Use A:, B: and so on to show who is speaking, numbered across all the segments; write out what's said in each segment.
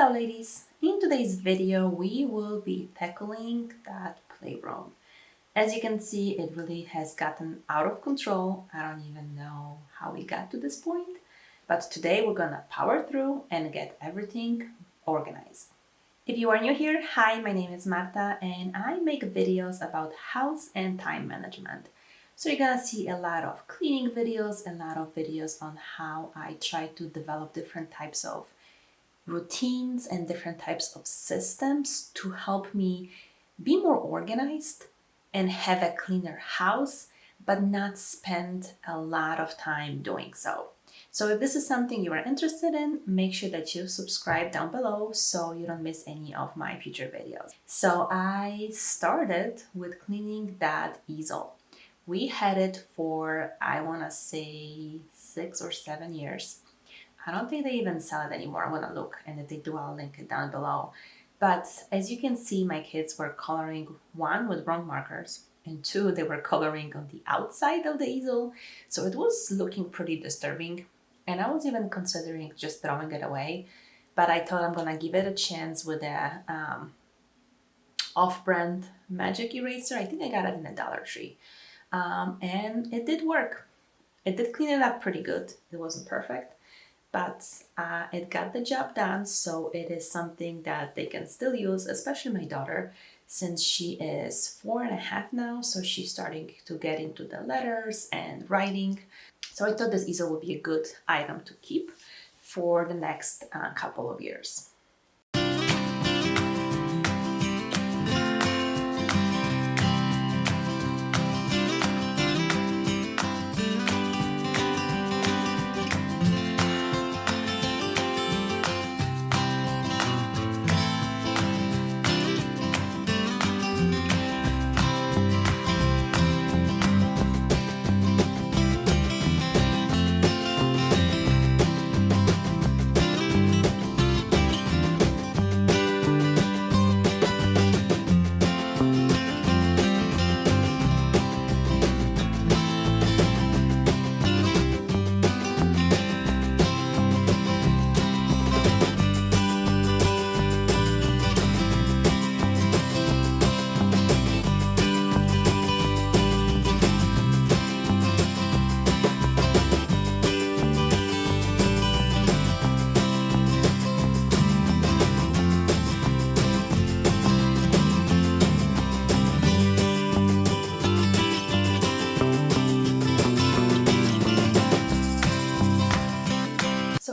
A: Hello ladies! In today's video we will be tackling that playroom. As you can see, it really has gotten out of control. I don't even know how we got to this point, but today we're gonna power through and get everything organized. If you are new here, hi, my name is Marta and I make videos about house and time management. So you're gonna see a lot of cleaning videos, a lot of videos on how I try to develop different types of routines and different types of systems to help me be more organized and have a cleaner house, but not spend a lot of time doing so. So if this is something you are interested in, make sure that you subscribe down below so you don't miss any of my future videos. So I started with cleaning that easel. We had it for, I want to say 6 or 7 years. I don't think they even sell it anymore. I'm gonna look, and if they do, I'll link it down below. But as you can see, my kids were coloring, one, with wrong markers, and two, they were coloring on the outside of the easel. So it was looking pretty disturbing, and I was even considering just throwing it away. But I thought I'm gonna give it a chance with a off-brand magic eraser. I think I got it in a Dollar Tree. And it did work. It did clean it up pretty good. It wasn't perfect, but it got the job done. So it is something that they can still use, especially my daughter, since she is 4.5 now. So she's starting to get into the letters and writing. So I thought this easel would be a good item to keep for the next couple of years.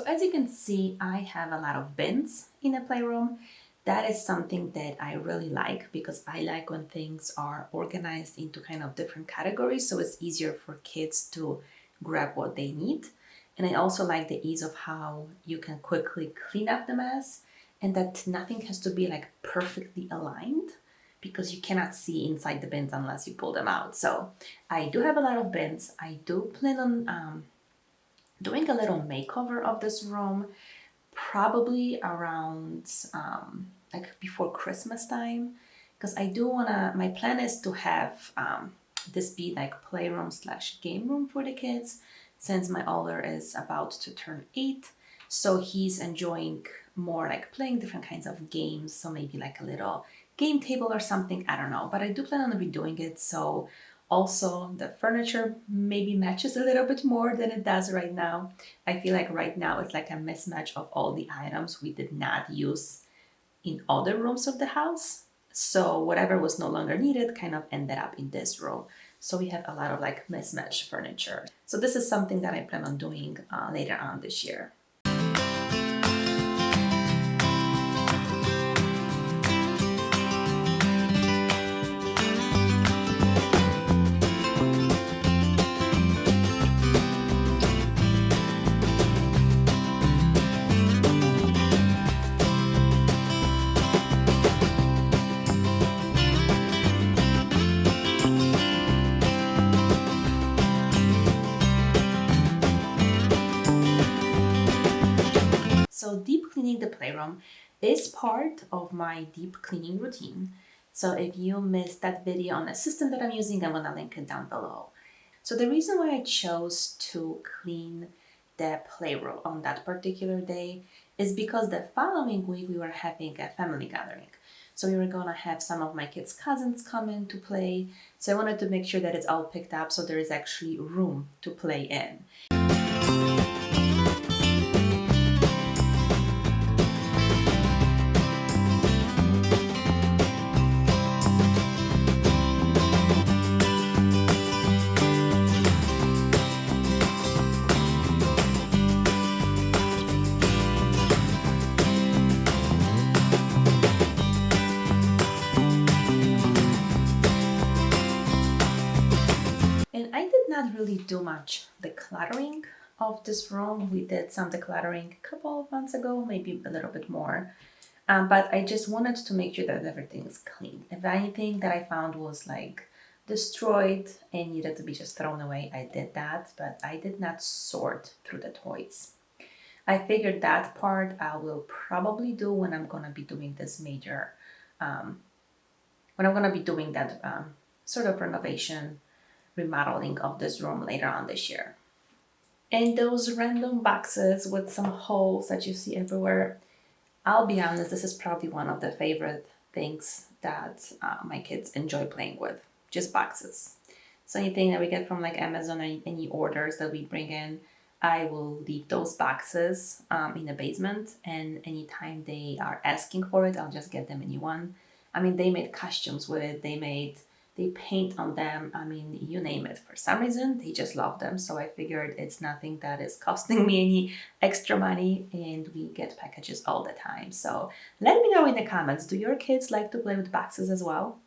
A: As you can see, I have a lot of bins in a playroom. That is something that I really like because I like when things are organized into kind of different categories, so it's easier for kids to grab what they need. And I also like the ease of how you can quickly clean up the mess and that nothing has to be like perfectly aligned because you cannot see inside the bins unless you pull them out. So I do have a lot of bins. I do plan on doing a little makeover of this room probably around like before Christmas time, because I do wanna, my plan is to have this be like playroom slash game room for the kids, since my older is about to turn 8, so he's enjoying more like playing different kinds of games, so maybe like a little game table or something, I don't know, but I do plan on redoing it. So also, the furniture maybe matches a little bit more than it does right now. I feel like right now it's like a mismatch of all the items we did not use in other rooms of the house. So whatever was no longer needed kind of ended up in this room. So we have a lot of like mismatched furniture. So this is something that I plan on doing later on this year. So deep cleaning the playroom is part of my deep cleaning routine. So if you missed that video on the system that I'm using, I'm gonna link it down below. So the reason why I chose to clean the playroom on that particular day is because the following week we were having a family gathering. So we were gonna have some of my kids' cousins come in to play. So I wanted to make sure that it's all picked up so there is actually room to play in. And I did not really do much decluttering of this room. We did some decluttering a couple of months ago, maybe a little bit more. But I just wanted to make sure that everything is clean. If anything that I found was like destroyed and needed to be just thrown away, I did that, but I did not sort through the toys. I figured that part I will probably do when I'm gonna be doing this major, when I'm gonna be doing that sort of renovation, remodeling of this room later on this year. And those random boxes with some holes that you see everywhere, I'll be honest, this is probably one of the favorite things that my kids enjoy playing with, just boxes. So anything that we get from like Amazon, any orders that we bring in, I will leave those boxes in the basement, and anytime they are asking for it, I'll just get them a new one. I mean, they made costumes with it, they paint on them, I mean, you name it. For some reason, they just love them, so I figured it's nothing that is costing me any extra money, and we get packages all the time. So let me know in the comments, do your kids like to play with boxes as well?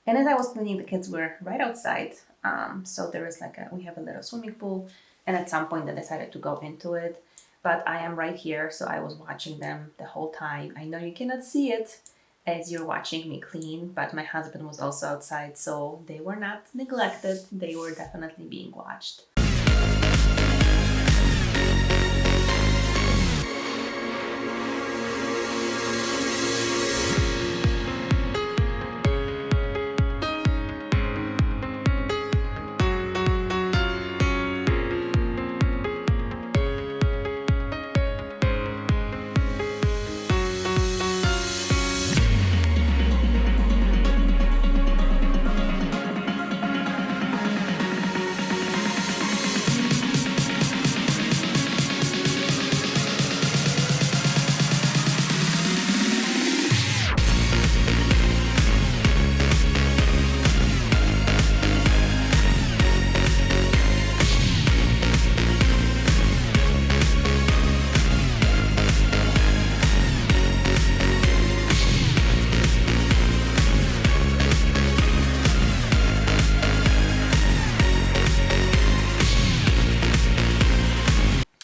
A: And as I was cleaning, the kids were right outside. So there is we have a little swimming pool, and at some point they decided to go into it. But I am right here, so I was watching them the whole time. I know you cannot see it as you're watching me clean, but my husband was also outside, so they were not neglected. They were definitely being watched.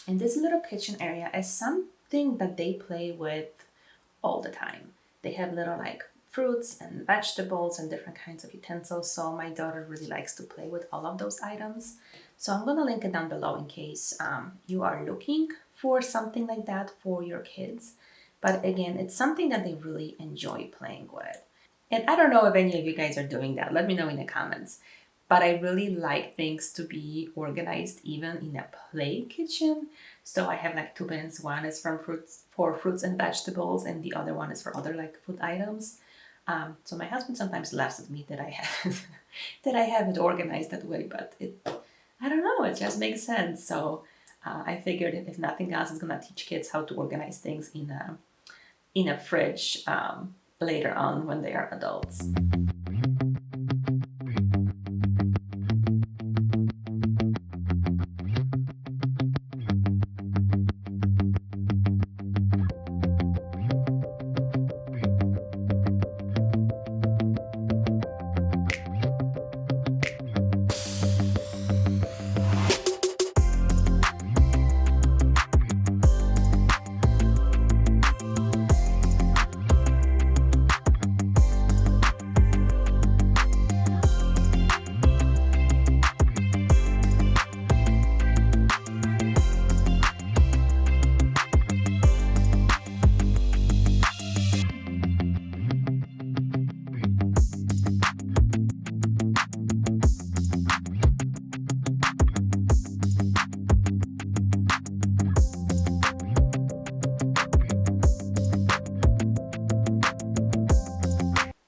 A: And this little kitchen area, as some something that they play with all the time. They have little like fruits and vegetables and different kinds of utensils. So my daughter really likes to play with all of those items. So I'm gonna link it down below in case you are looking for something like that for your kids. But again, it's something that they really enjoy playing with. And I don't know if any of you guys are doing that. Let me know in the comments. But I really like things to be organized even in a play kitchen. So I have like two bins. One is for fruits and vegetables, and the other one is for other like food items. So my husband sometimes laughs at me that I have that I have it organized that way, but I don't know, it just makes sense. So I figured if nothing else, it's gonna teach kids how to organize things in a fridge later on when they are adults.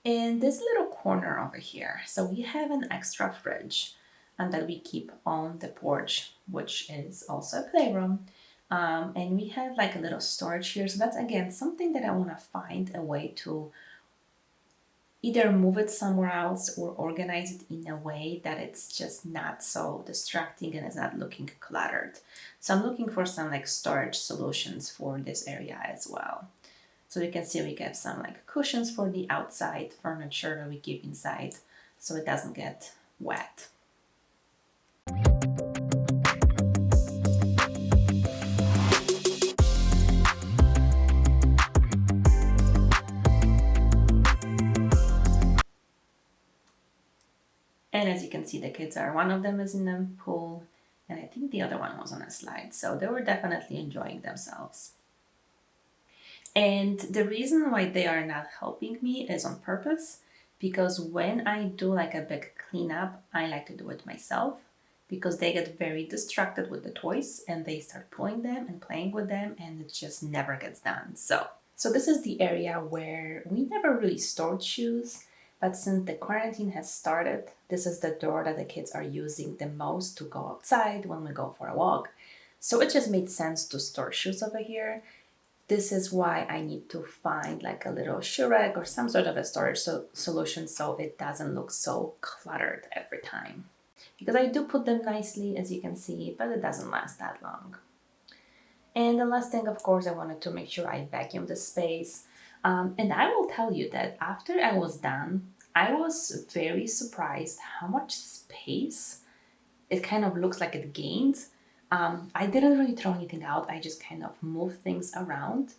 A: In this little corner over here, so we have an extra fridge and that we keep on the porch, which is also a playroom. And we have like a little storage here. So that's again something that I want to find a way to either move it somewhere else or organize it in a way that it's just not so distracting and it's not looking cluttered. So I'm looking for some like storage solutions for this area as well. So you can see we get some like cushions for the outside furniture that we keep inside so it doesn't get wet. And as you can see, the kids are, one of them is in the pool and I think the other one was on a slide. So they were definitely enjoying themselves. And the reason why they are not helping me is on purpose, because when I do like a big cleanup, I like to do it myself because they get very distracted with the toys and they start pulling them and playing with them and it just never gets done. So this is the area where we never really stored shoes, but since the quarantine has started, this is the door that the kids are using the most to go outside when we go for a walk. So it just made sense to store shoes over here. This is why I need to find like a little shoe rack or some sort of a storage solution so it doesn't look so cluttered every time. Because I do put them nicely, as you can see, but it doesn't last that long. And the last thing, of course, I wanted to make sure I vacuum the space. And I will tell you that after I was done, I was very surprised how much space it kind of looks like it gained. I didn't really throw anything out. I just kind of moved things around.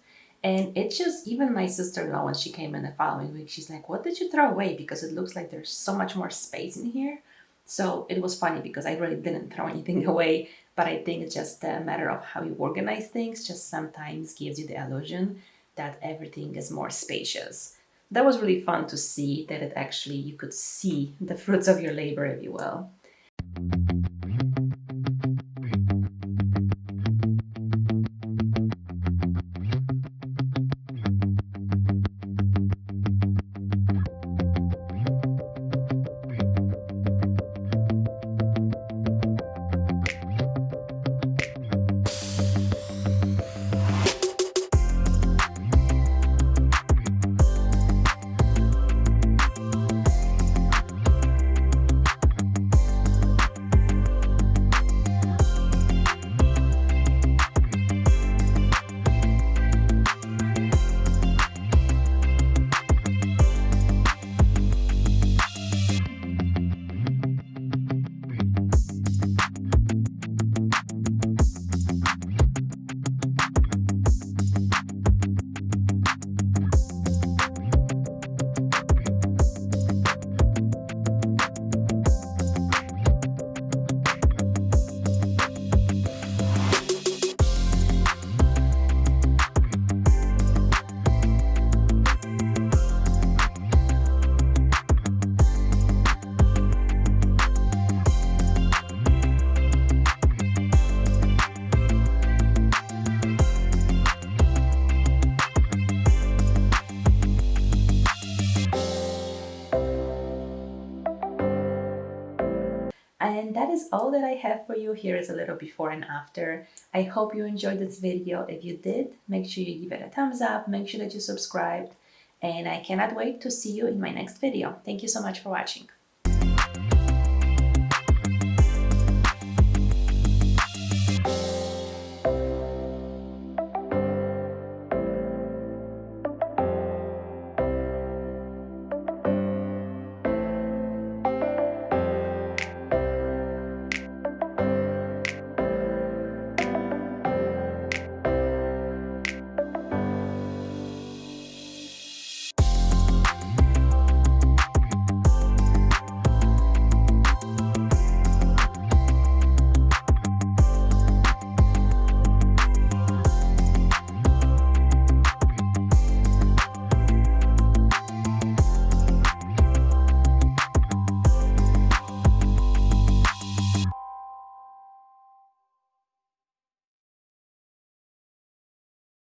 A: And it just, even my sister-in-law, when she came in the following week, she's like, what did you throw away? Because it looks like there's so much more space in here. So it was funny because I really didn't throw anything away. But I think it's just a matter of how you organize things, just sometimes gives you the illusion that everything is more spacious. That was really fun to see that it actually, you could see the fruits of your labor, if you will. And that is all that I have for you. Here is a little before and after. I hope you enjoyed this video. If you did, make sure you give it a thumbs up, make sure that you subscribed, and I cannot wait to see you in my next video. Thank you so much for watching.